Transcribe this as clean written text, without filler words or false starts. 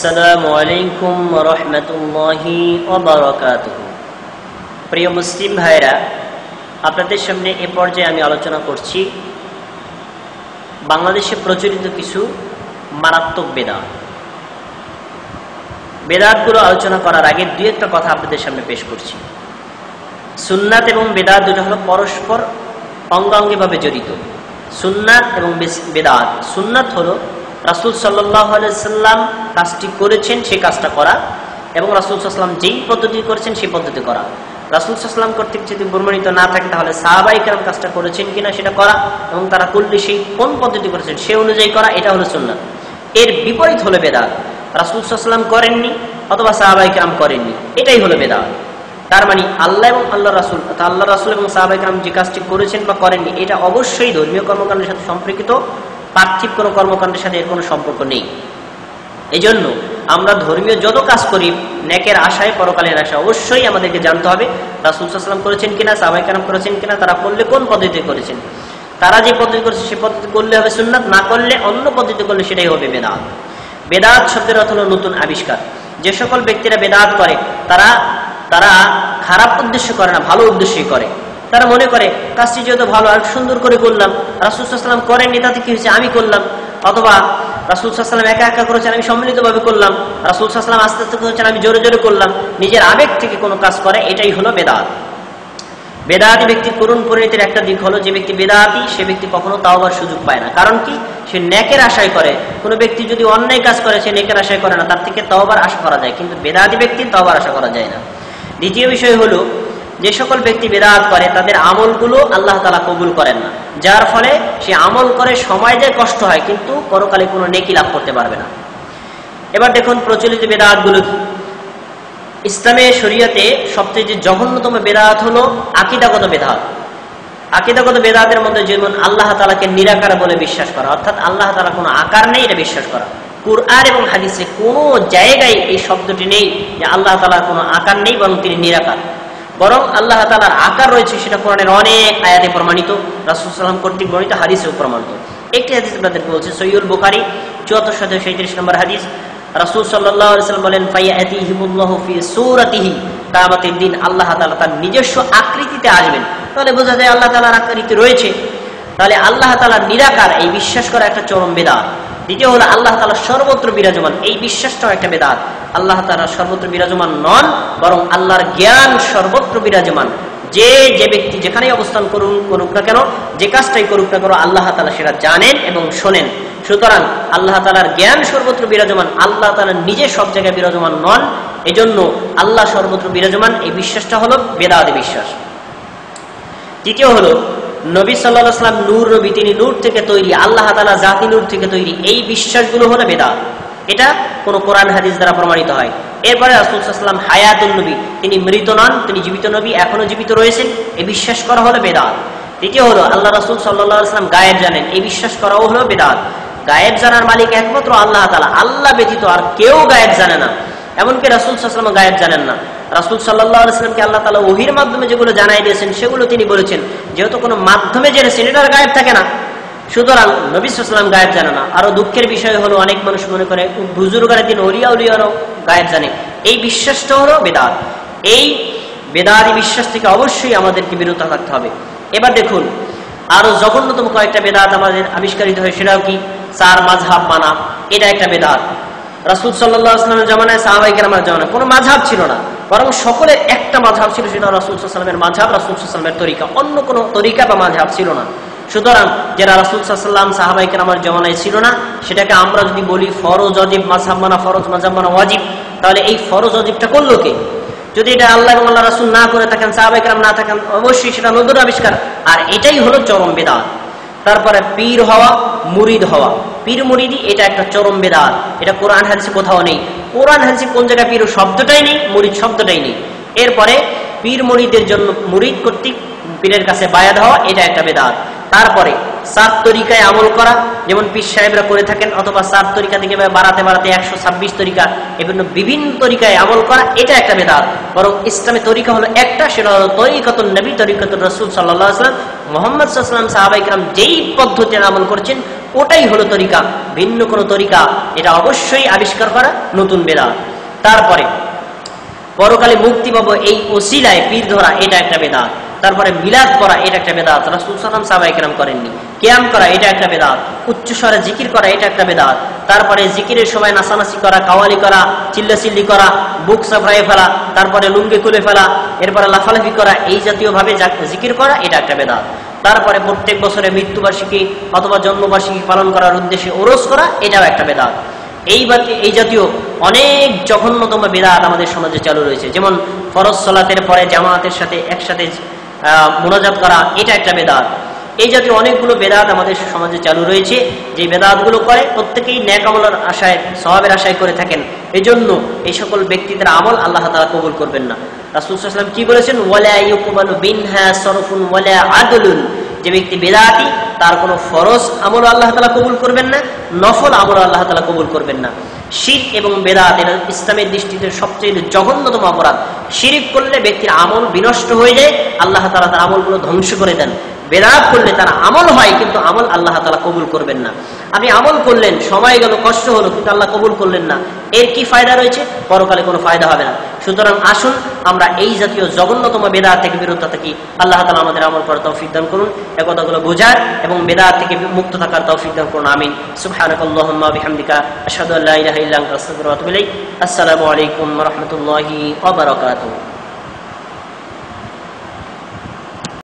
আসসালামু আলাইকুম ওয়া রাহমাতুল্লাহি ওয়া বারাকাতুহু। প্রিয় মুসলিম ভাইরা, আপনাদের সামনে এ পর্যায়ে আমি আলোচনা করছি বাংলাদেশে প্রচলিত কিছু মারাত্মক বেদাতগুলো আলোচনা করার আগে দুই একটা কথা আপনাদের সামনে পেশ করছি। সুন্নাত এবং বেদাত দুটো হলো পরস্পর অঙ্গাঙ্গিভাবে জড়িত। সুন্নাত এবং বেদাত, সুন্নাত হলো রাসূল সাল্লাল্লাহু আলাইহি সাল্লাম কাজটি করেছেন সেই কাজটা করা, এবং রাসূল সাল্লাল্লাহু আলাইহি সাল্লাম যেই পদ্ধতি করেছেন সেই পদ্ধতি করা। রাসূল সাল্লাল্লাহু আলাইহি সাল্লাম কর্তৃক যদি প্রমাণিত না থাকে তাহলে সাহাবায়ে কেরাম কাজটা করেছেন কিনা সেটা করা, এবং তারা করলে সেই কোন পদ্ধতি করেছেন সে অনুযায়ী করা, এটা হলো সুন্নাত। এর বিপরীত হলো বেদাত। রাসূল সাল্লাল্লাহু আলাইহি সাল্লাম করেননি অথবা সাহাবায়ে কেরাম করেননি, এটাই হলো বেদাত। তার মানে আল্লাহ এবং আল্লাহ রাসূল এবং সাহাবায়ে কেরাম যে কাজটি করেছেন বা করেননি এটা অবশ্যই ধর্মীয় কর্মকাণ্ডের সাথে সম্পর্কিত, পার্থিব কোনো কর্মকাণ্ডের সাথে এর কোনো সম্পর্ক নেই। এই জন্য আমরা ধর্মীয় যত কাজ করি নেকের আশায়, পরকালের আশায়, অবশ্যই আমাদেরকে জানতে হবে রাসূল সাল্লাল্লাহু আলাইহি ওয়াসাল্লাম করেছেন কিনা, সাহাবায়ে কেরাম করেছেন কিনা, তারা করলে কোন পদ্ধতিতে করেছেন। তারা যে পদ্ধতি করেছে সে পদ্ধতি করলে হবে সুন্নাত, না করলে অন্য পদ্ধতি করলে সেটাই হবে বেদাত। বেদাত শব্দের অর্থ হলো নতুন আবিষ্কার। যে সকল ব্যক্তিরা বেদাত করে তারা খারাপ উদ্দেশ্য করে না, ভালো উদ্দেশ্যই করে। তারা মনে করে কাজটি যেহেতু ভালো আর সুন্দর করে করলাম, রাসূল সাল্লাল্লাহু আলাইহি ওয়াসাল্লাম করেননি তাতে কি হয়েছে, আমি করলাম। অথবা রাসূল সাল্লাল্লাহু আলাইহি ওয়াসাল্লাম একা একা করেছেন, আমি সম্মিলিতভাবে করলাম। রাসূল সাল্লাল্লাহু আলাইহি ওয়াসাল্লাম আস্তে আস্তে করেছেন, আমি জোরে জোরে করলাম। নিজের আবেগ থেকে কোনো কাজ করে, এটাই হলো বেদাত। বেদাতি ব্যক্তির করুণ পরিণতির একটা দিক হলো যে ব্যক্তি বেদাতি সে ব্যক্তি কখনো তাওবার সুযোগ পায় না। কারণ কি, সে নেকের আশায় করে। কোনো ব্যক্তি যদি অন্যায় কাজ করে সে নেকের আশায় করে না, তার থেকে তাওবার আশা করা যায়, কিন্তু বেদাতি ব্যক্তির তাওবার আশা করা যায় না। দ্বিতীয় বিষয় হলো যে সকল ব্যক্তি বেদাত করে তাদের আমলগুলো আল্লাহ তাআলা কবুল করেন না, যার ফলে সে আমল করে সময় যায়, কষ্ট হয়, কিন্তু পরকালে কোনো নেকি লাভ করতে পারবে না। এবার দেখুন প্রচলিত বেদাতগুলো কি। ইসলামে শরীয়তে সবচেয়ে জঘন্যতম বেদাত হলো আকীদাগত বেদাত। আকীদাগত বেদাতের মধ্যে যেমন আল্লাহ তাআলাকে নিরাকার বলে বিশ্বাস করা, অর্থাৎ আল্লাহ তাআলা কোনো আকার নেই এটা বিশ্বাস করা। কুরআন এবং হাদিসে কোনো জায়গায় এই শব্দটি নেই যে আল্লাহ তাআলার কোনো আকার নেই, বরং তিনি নিরাকার। বরং আল্লাহ তাআলার আকার রয়েছে, সেটা কোরআনের অনেক আয়াতে প্রমাণিত, রাসূল সাল্লাল্লাহু আলাইহি ওয়াসাল্লাম কর্তৃক বর্ণিত হাদিসেও প্রমাণিত। একটি হাদিস আপনাদেরকে বলছে, সহিহুল বুখারী ৭৪37 নম্বর হাদিস। রাসূল সাল্লাল্লাহু আলাইহি ওয়াসাল্লাম বলেন, ফায়াতিহিমুল্লাহু ফি সূরাতিহি, কিয়ামতের দিন আল্লাহ তাআলা তার নিজস্ব আকৃতিতে আসবেন। তাহলে বোঝা যায় আল্লাহ তাআলার আকৃতি রয়েছে। তাহলে আল্লাহ তাআলা নিরাকার এই বিশ্বাস করা একটা চরম বেদাত। দ্বিতীয় হলো আল্লাহ তাআলা সর্বত্র বিরাজমান, এই বিশ্বাসটাও একটা বেদাত। আল্লাহ তাআলা সর্বত্র বিরাজমান নন, বরং আল্লাহর জ্ঞান সর্বত্র বিরাজমান। যে ব্যক্তি যেখানেই অবস্থান করুক না কেন, যে কাজটাই করুক না কেন, আল্লাহ তাআলা সেটা জানেন এবং শোনেন। সুতরাং আল্লাহ তাআলার জ্ঞান সর্বত্র বিরাজমান, আল্লাহ তাআলা নিজে সব জায়গায় বিরাজমান নন, এজন্য আল্লাহ সর্বত্র বিরাজমান এই বিশ্বাসটা হলো বেদাতি বিশ্বাস। তৃতীয় হলো নবী সাল্লাল্লাহু আলাইহি ওয়াসাল্লাম নূর নবী, তিনি নূর থেকে তৈরি, আল্লাহ তাআলা জাতি নূর থেকে তৈরি, এই বিশ্বাসগুলো হলো বেদাত। এটা কোন কোরআন হাদিস দ্বারা প্রমাণিত হয়। এরপরে রাসূল সাল্লাল্লাহু আলাইহি ওয়াসাল্লাম হায়াতুন নবী, তিনি মৃত নন, তিনি জীবিত নবী, এখনো জীবিত রয়েছেন, এই বিশ্বাস করা হলো বেদাত। তৃতীয় হলো আল্লাহ রাসূল সাল্লাল্লাহু আলাইহি ওয়াসাল্লাম গায়েব জানেন, এই বিশ্বাস করাও হলো বেদাত। গায়েব জানার মালিক একমাত্র আল্লাহ তাআলা, আল্লাহ ব্যতীত আর কেউ গায়েব জানে না। এমনকি রাসূল সাল্লাল্লাহু আলাইহি ওয়াসাল্লাম গায়েব জানেন না। রাসূল সাল্লাল্লাহু আলাইহি ওয়াসাল্লামকে আল্লাহ তাআলা ওহীর মাধ্যমে যেগুলো জানাই দিয়েছেন সেগুলো তিনি বলেছেন, যেহেতু কোনো মাধ্যমে জেনেছেন এটা গায়েব থাকে না, সুতরাং নবী সাল্লাল্লাহু আলাইহি ওয়াসাল্লাম গায়েব জানে না। আরো দুঃখের বিষয় হলো অনেক মানুষ মনে করে বুজুর্গরা দিন উলিয়ারাও গায়েব জানে, এই বিশ্বাসটা হলো বেদাত। এই বেদাতি বিশ্বাস থেকে অবশ্যই আমাদেরকে বিরত থাকতে হবে। এবার দেখুন আরো জঘন্যতম কয়েকটা বেদাত আমাদের আবিষ্কারিত হয়, সেটাও কি, চার মাযহাব মানা, এটা একটা বেদাত। রাসূল সাল্লাল্লাহু আলাইহি ওয়াসাল্লামের জামানায়, সাহাবায়ে কেরামের জামানায় কোনো মাযহাব ছিল না, বরং সকলের একটা মাযহাব ছিল, সেটা রাসূল সাল্লাল্লাহু আলাইহি ওয়াসাল্লামের মাযহাব, রাসূল সাল্লাল্লাহু আলাইহি ওয়াসাল্লামের তরিকা, অন্য কোনো তরিকা বা মাযহাব ছিল না। সুতরাং যারা রাসূল সাল্লাল্লাহু আলাইহি ওয়াসাল্লাম সাহাবায়ে কেরামের জামানায় ছিল না, সেটাকে আমরা যদি বলি ফরজ ওয়াজিব মাযহাব মানা, ফরজ মাযহাব মানা ওয়াজিব, তাহলে এই ফরজ ওয়াজিবটা করলো কে? যদি এটা আল্লাহ এবং আল্লাহ রাসূল না করে থাকেন, সাহাবায়ে কেরাম না থাকেন, অবশ্যই সেটা নতুন আবিষ্কার, আর এটাই হলো চরম বেদাত। তারপরে পীর হওয়া, মুরিদ হওয়া, পীর মুরিদি এটা একটা চরম বেদাত। এটা কোরআন হাদিসে কোথাও নেই। কোরআন হাদিসে কোন জায়গায় পীর শব্দটাই নেই, মুরিদ শব্দটাই নেই। এরপরে পীর মুরিদের জন্য মুরিদ কর্তৃক পীরের কাছে বায়াত হওয়া, এটা একটা বেদাত। তারপরে সাত তরিকায় আমল করা, যেমন পীর সাহেবরা করে থাকেন, অথবা সাত তরিকা থেকে বাড়াতে 126 তরিকা, বিভিন্ন তরিকায় আমল করা, এটা একটা বেদাত। বরং ইসলামের তরিকা হলো একটা, সেটা হলো তরিকাতুন নবী, তরিকাতুর রাসূল সাল্লাল্লাহু আলাইহি ওয়াসাল্লাম, মুহাম্মদ সাল্লাল্লাহু আলাইহি ওয়াসাল্লাম, সাহাবায়ে কেরাম যেই পদ্ধতিতে আমল করেছেন ওটাই হলো তরিকা, ভিন্ন কোনো তরিকা এটা অবশ্যই আবিষ্কার করা নতুন বেদাত। তারপরে পরকালে মুক্তি পাবো এই ওসিলায় পীর ধরা, এটা একটা বেদাত। তারপরে মিলাদ করা, এটা একটা বেদাত, রাসূল সাল্লাল্লাহু আলাইহি ওয়াসাল্লাম সাহাবায়ে কেরাম করেননি। কিয়াম করা, এটা একটা বেদাত। উচ্চস্বরে জিকির করা, এটা একটা বেদাত। তারপরে জিকিরের সময় নাচানাচি করা, কাওয়ালি করা, চিল্লাচিল্লি করা, বুক সাফরায়ে ফেলা, তারপরে লুঙ্গি খুলে ফেলা, এরপরে লাফালাফি করা, এই জাতীয় ভাবে জিকির করা, এটা একটা বেদাত। তারপরে প্রত্যেক বছরে মৃত্যুবার্ষিকী অথবা জন্মবার্ষিকী পালন করার উদ্দেশ্যে ওরস করা, এটাও একটা বেদাত। এই জাতীয় অনেক জঘন্যতম বেদাত আমাদের সমাজে চালু রয়েছে। যেমন ফরজ সালাতের পরে জামাতের সাথে একসাথে মুনাজাত করা, এটা একটা বেদাত। এই জাতীয় অনেকগুলো বেদাত আমাদের সমাজে চালু রয়েছে। যে বেদাতগুলো করে প্রত্যেকেই নেক আমলের আশায়, সওয়াবের আশায় করে থাকেন। এজন্য এই সকল ব্যক্তিদের আমল আল্লাহ তাআলা কবুল করবেন না। রাসূল সাল্লাল্লাহু আলাইহি ওয়াসাল্লাম কি বলেছেন? ওয়ালা ইউকবালু বিনহা সরফুন ওয়ালা আদলুন। যে ব্যক্তি বেদাতি, তার কোনো ফরজ আমল আল্লাহ তাআলা কবুল করবেন না, নফল আমল আল্লাহ তাআলা কবুল করবেন না। শিরক এবং বেদাত এটা ইসলামের দৃষ্টিতে সবচেয়ে জঘন্যতম অপরাধ। শিরক করলে ব্যক্তির আমল বিনষ্ট হয়ে যায়, আল্লাহ তাআলা তার আমলগুলো ধ্বংস করে দেন। বেদাত করলে তার আমল হয়, কিন্তু আমল আল্লাহ তাআলা কবুল করবেন না। আপনি আমল করলেন, সময় গেল, কষ্ট হলো, কিন্তু আল্লাহ কবুল করলেন না, এর কি ফায়দা রয়েছে? পরকালে কোনো ফায়দা হবে না। সুতরাং আসুন আমরা এই জাতীয় জঘন্যতম বেদাত থেকে বিরত থাকি। আল্লাহ তাআলা আমাদের আমল করার তৌফিক দান করুন, এই কথাগুলো বোঝার এবং বেদাত থেকে মুক্ত থাকার তৌফিক দান করুন। আমিন। সুবহানাকাল্লাহুম্মা বিহামদিকা আশহাদু আল্লা ইলাহা ইল্লা আনতা আস্তাগফিরুকা ওয়া আতুবু ইলাইক। আসসালামু আলাইকুম ওয়া রাহমাতুল্লাহি ওয়া বারাকাতুহু।